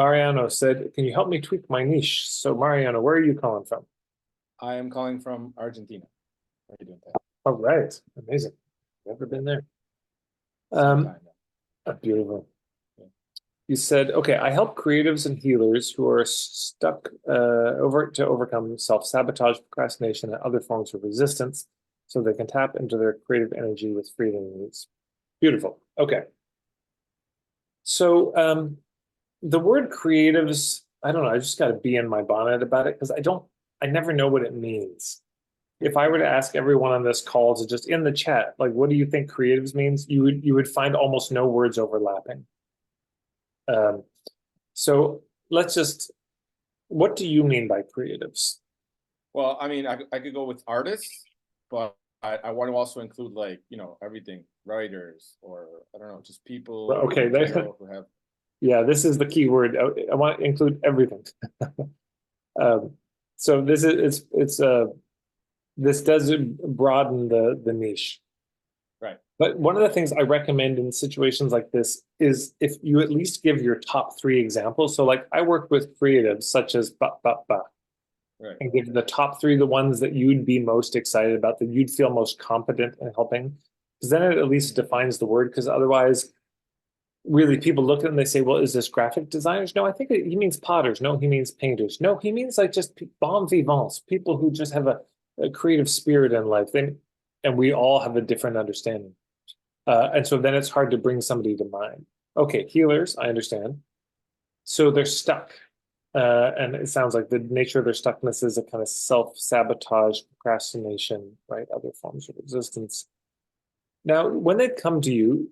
Mariano said, can you help me tweak my niche? So Mariano, where are you calling from? I am calling from Argentina. How are you doing, Ted? All right. Amazing. Never been there. Um, Sometime now. Beautiful. Yeah. You said, okay, I help creatives and healers who are stuck to overcome self-sabotage, procrastination, and other forms of resistance so they can tap into their creative energy with freedom and ease. Beautiful. Okay. So the word creatives, I don't know, I just got to be in my bonnet about it because I never know what it means. If I were to ask everyone on this call to just in the chat, like, what do you think creatives means? You would find almost no words overlapping. Um, so let's just, what do you mean by creatives? Well, I mean, I could go with artists, but I want to also include like, everything, writers or I don't know, just people Okay, in general who have. yeah, this is the key word. I want to include everything. Um, so this does broaden the niche. Right. But one of the things I recommend in situations like this is if you at least give your top three examples. So like I work with creatives such as Right. and give the top three the ones that you'd be most excited about, that you'd feel most competent in helping. Because then it at least defines the word. Because otherwise, really, people look at it and they say, well, is this graphic designers? No, I think he means potters. No, he means painters. No, he means like just bon vivants, people who just have a creative spirit in life. And we all have a different understanding. And so then it's hard to bring somebody to mind. Okay, healers, I understand. So they're stuck. And it sounds like the nature of their stuckness is a kind of self-sabotage, procrastination, right? Other forms of resistance. Now, when they come to you,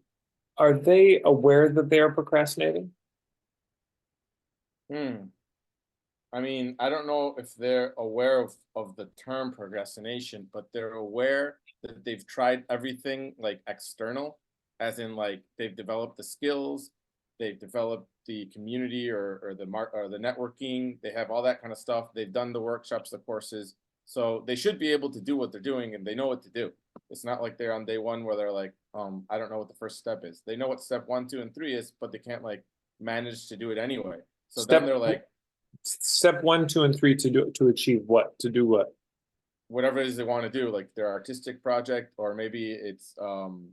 are they aware that they are procrastinating? Hmm. I mean, I don't know if they're aware of the term procrastination, but they're aware that they've tried everything like external, as in like they've developed the skills, they've developed the community or the networking, they have all that kind of stuff. They've done the workshops, the courses. So they should be able to do what they're doing and they know what to do. It's not like they're on day one where they're like, I don't know what the first step is. They know what step one, two, and three is, but they can't like manage to do it anyway. So then Step they're like, step one, two, and three to achieve what? To do what? whatever it is they want to do, like their artistic project, or maybe it's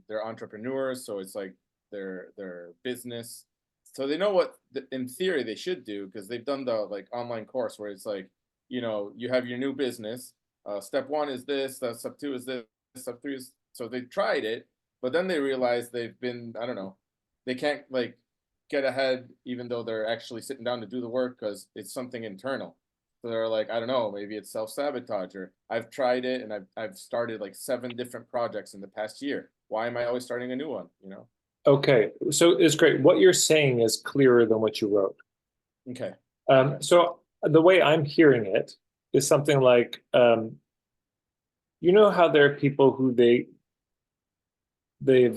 they're entrepreneurs, so it's like their business. So they know what in theory they should do because they've done the like online course where it's like, you have your new business. Step one is this, step two is this, step three is so they tried it, but then they realize they've been, I don't know, they can't like get ahead even though they're actually sitting down to do the work because it's something internal. So they're like, I don't know, maybe it's self-sabotage, or I've tried it and I've started like 7 different projects in the past year. Why am I always starting a new one? Okay, so it's great. What you're saying is clearer than what you wrote. Okay. Okay. So the way I'm hearing it is something like, you know how there are people who they've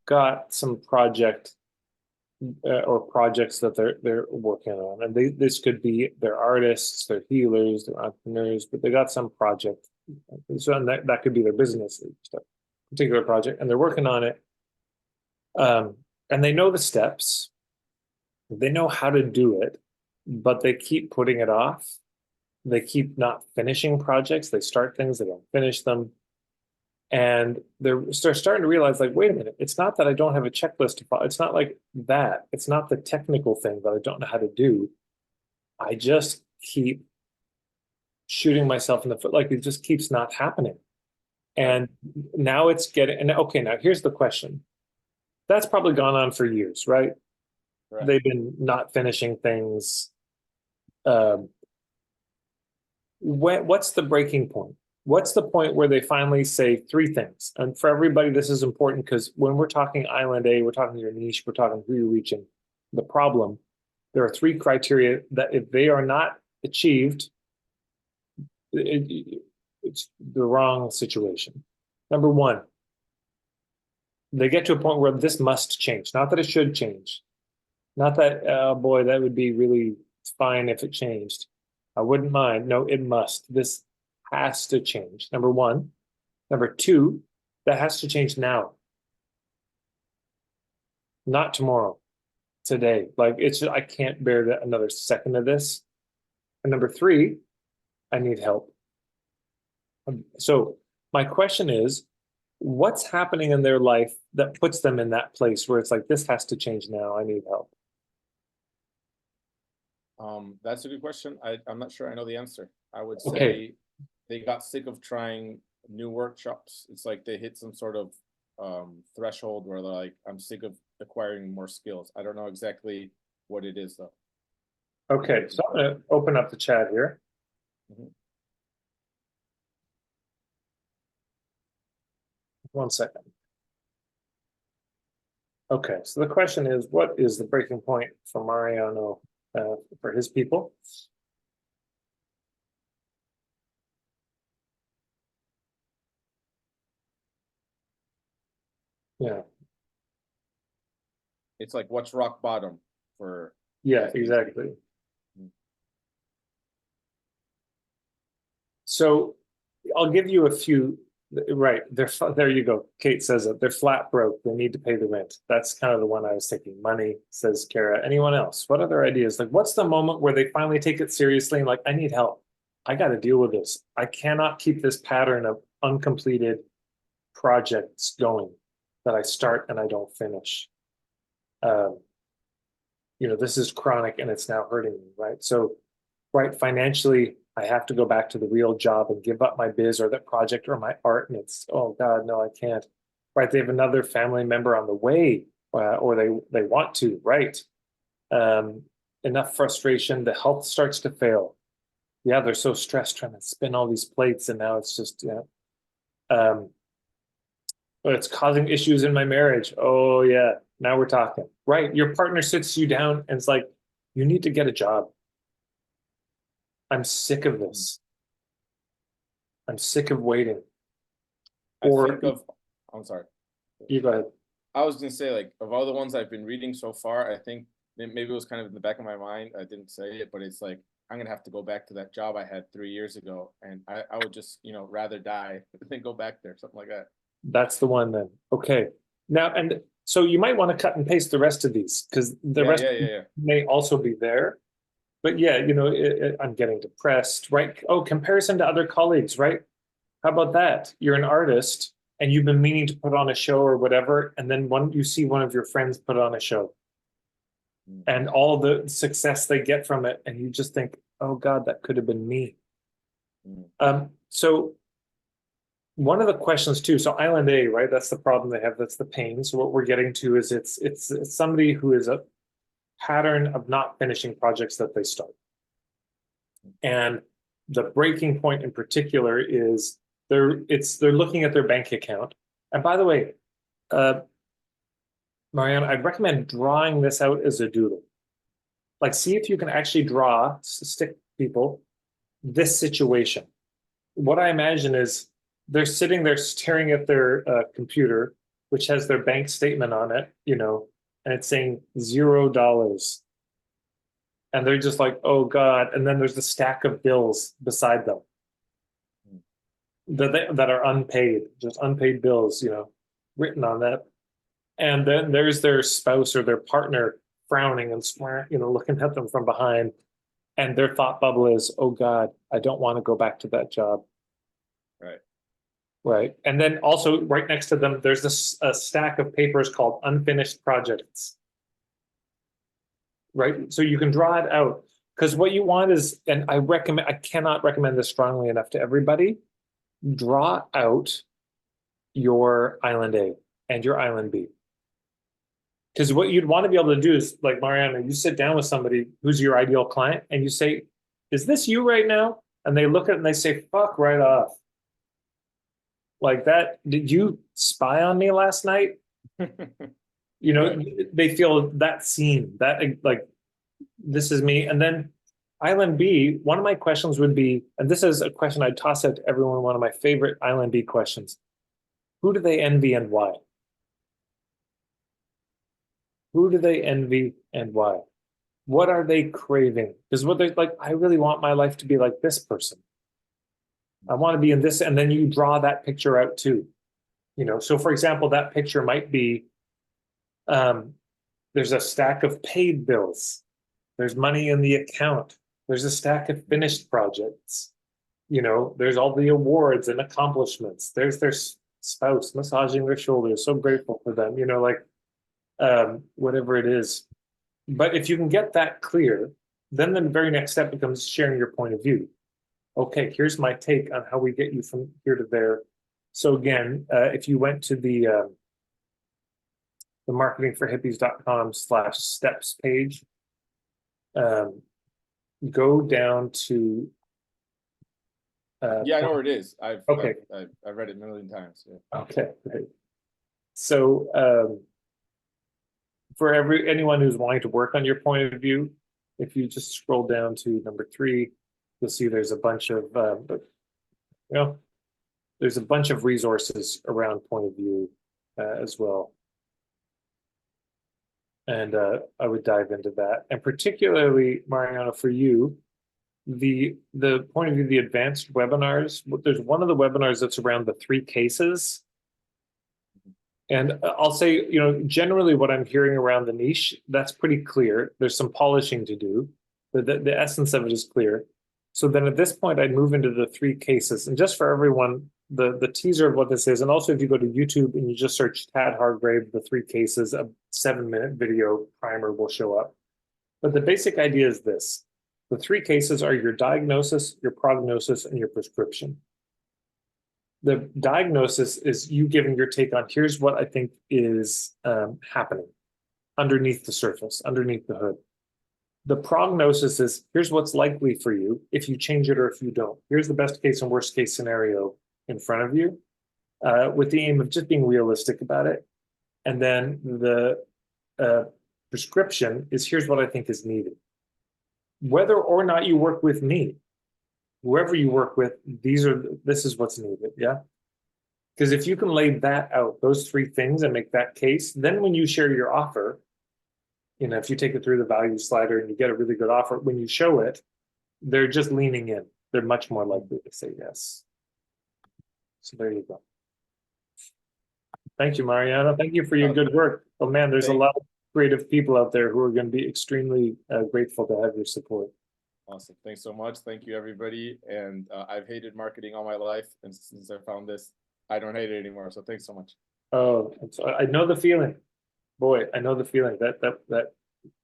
got some project or projects that they're working on, and this could be they're artists, they're healers, they're entrepreneurs, but they got some project. So and that could be their business, particular project, and they're working on it. And they know the steps, they know how to do it, but they keep putting it off. They keep not finishing projects. They start things, they don't finish them. And they're starting to realize, like, wait a minute, it's not that I don't have a checklist to follow. It's not like that. It's not the technical thing that I don't know how to do. I just keep shooting myself in the foot. Like it just keeps not happening. Right. And now it's getting, and okay, now here's the question. That's probably gone on for years, right? Right. They've been not finishing things. Um, what's the breaking point? What's the point where they finally say three things? And for everybody, this is important because when we're talking Island A, we're talking your niche, we're talking who you're reaching. The problem, there are three criteria that if they are not achieved, it's the wrong situation. Number one, they get to a point where this must change. Not that it should change. Not that, oh boy, that would be really fine if it changed. I wouldn't mind. No, it must. This has to change. Number one. Number two, that has to change now, not tomorrow. today. Like it's just, I can't bear another second of this. And number three, I need help. So my question is, what's happening in their life that puts them in that place where it's like, this has to change now. I need help. That's a good question. I'm not sure I know the answer. I would Okay. say they got sick of trying new workshops. It's like they hit some sort of threshold where they're like, I'm sick of acquiring more skills. I don't know exactly what it is though. Okay. So I'm going to open up the chat here. Mhm. 1 second. Okay. So the question is, what is the breaking point for Mariano for his people? Yeah. It's like what's rock bottom for Yeah, these exactly. people. Mhm. So I'll give you a few. Right. There you go. Kate says it. They're flat broke. They need to pay the rent. That's kind of the one I was thinking. Money, says Kara. Anyone else? What other ideas? Like, what's the moment where they finally take it seriously and like, I need help. I got to deal with this. I cannot keep this pattern of uncompleted projects going that I start and I don't finish. Um, this is chronic and it's now hurting me, right? So, right, financially, I have to go back to the real job and give up my biz or that project or my art. And it's, oh God, no, I can't. Right. They have another family member on the way, or they want to, right? Um, Enough frustration, the health starts to fail. Yeah, they're so stressed trying to spin all these plates, and now it's just, yeah. But it's causing issues in my marriage. Oh yeah, now we're talking. Right. Your partner sits you down and it's like, you need to get a job. I'm sick of this. I'm sick of waiting. I Or think of, I'm sorry. you go ahead. I was gonna say, like, of all the ones I've been reading so far, I think maybe it was kind of in the back of my mind. I didn't say it, but it's like I'm gonna have to go back to that job I had 3 years ago, and I would just, rather die than go back there, something like that. That's the one then. Okay. Now, and so you might want to cut and paste the rest of these because the Yeah, rest yeah, yeah, yeah. may also be there. But yeah, I'm getting depressed, right? Oh, comparison to other colleagues, right? How about that? You're an artist and you've been meaning to put on a show or whatever, and then you see one of your friends put on a show Mm. and all the success they get from it, and you just think, oh God, that could have been me. So one of the questions too, so Island A, right? That's the problem they have. That's the pain. So what we're getting to is it's somebody who is a pattern of not finishing projects that they start. And the breaking point in particular is they're looking at their bank account. And by the way, Marianne, I'd recommend drawing this out as a doodle. Like, see if you can actually draw, stick people, this situation. What I imagine is they're sitting there staring at their computer, which has their bank statement on it, and it's saying $0. And they're just like, oh God. And then there's a stack of bills beside them that are unpaid, just unpaid bills, written on that. And then there's their spouse or their partner frowning and looking at them from behind. And their thought bubble is, oh God, I don't want to go back to that job. Right. Right. And then also right next to them, there's a stack of papers called unfinished projects. Right. So you can draw it out because what you want is, and I cannot recommend this strongly enough to everybody, draw out your island A and your island B. Because what you'd want to be able to do is, like Mariana, you sit down with somebody who's your ideal client and you say, is this you right now? And they look at it and they say, fuck right off. Like that, did you spy on me last night? They feel that seen, that like, this is me. And then Island B, one of my questions would be, and this is a question I'd toss out to everyone, one of my favorite Island B questions. Who do they envy and why? Who do they envy and why? What are they craving? Because what they're like, I really want my life to be like this person. I want to be in this. And then you draw that picture out too. So for example, that picture might be There's a stack of paid bills. There's money in the account. There's a stack of finished projects. You know, there's all the awards and accomplishments. There's their spouse massaging their shoulders. So grateful for them, you know, like whatever it is. But if you can get that clear, then the very next step becomes sharing your point of view. Okay, here's my take on how we get you from here to there. So again, if you went to the marketingforhippies.com/steps page, go down to Yeah, I know where it is. Okay. I've read it a million times. Yeah. Okay, great. So for anyone who's wanting to work on your point of view, if you just scroll down to number 3, you'll see there's a bunch of there's a bunch of resources around point of view as well. And I would dive into that. And particularly, Mariana, for you, the point of view, the advanced webinars, there's one of the webinars that's around the 3 cases. And I'll say, you know, generally what I'm hearing around the niche, that's pretty clear. There's some polishing to do, but the essence of it is clear. So then at this point, I'd move into the 3 cases. And just for everyone, the teaser of what this is, and also if you go to YouTube and you just search Tad Hargrave, the 3 cases, a 7-minute video primer will show up. But the basic idea is this. The 3 cases are your diagnosis, your prognosis, and your prescription. The diagnosis is you giving your take on here's what I think is happening underneath the surface, underneath the hood. The prognosis is here's what's likely for you if you change it or if you don't. Here's the best case and worst case scenario in front of you with the aim of just being realistic about it. And then the prescription is here's what I think is needed. Whether or not you work with me, whoever you work with, this is what's needed, yeah? Because if you can lay that out, those 3 things, and make that case, then when you share your offer, you know, if you take it through the value slider and you get a really good offer, when you show it, they're just leaning in. They're much more likely to say yes. So there you go. Thank you, Mariana. Thank you for your good work. Oh man, there's a lot of creative people out there who are going to be extremely grateful to have your support. Awesome. Thanks so much. Thank you, everybody. And I've hated marketing all my life. And since I found this, I don't hate it anymore. So thanks so much. Oh, I know the feeling. Boy, I know the feeling that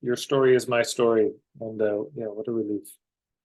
your story is my story. And yeah, what a relief.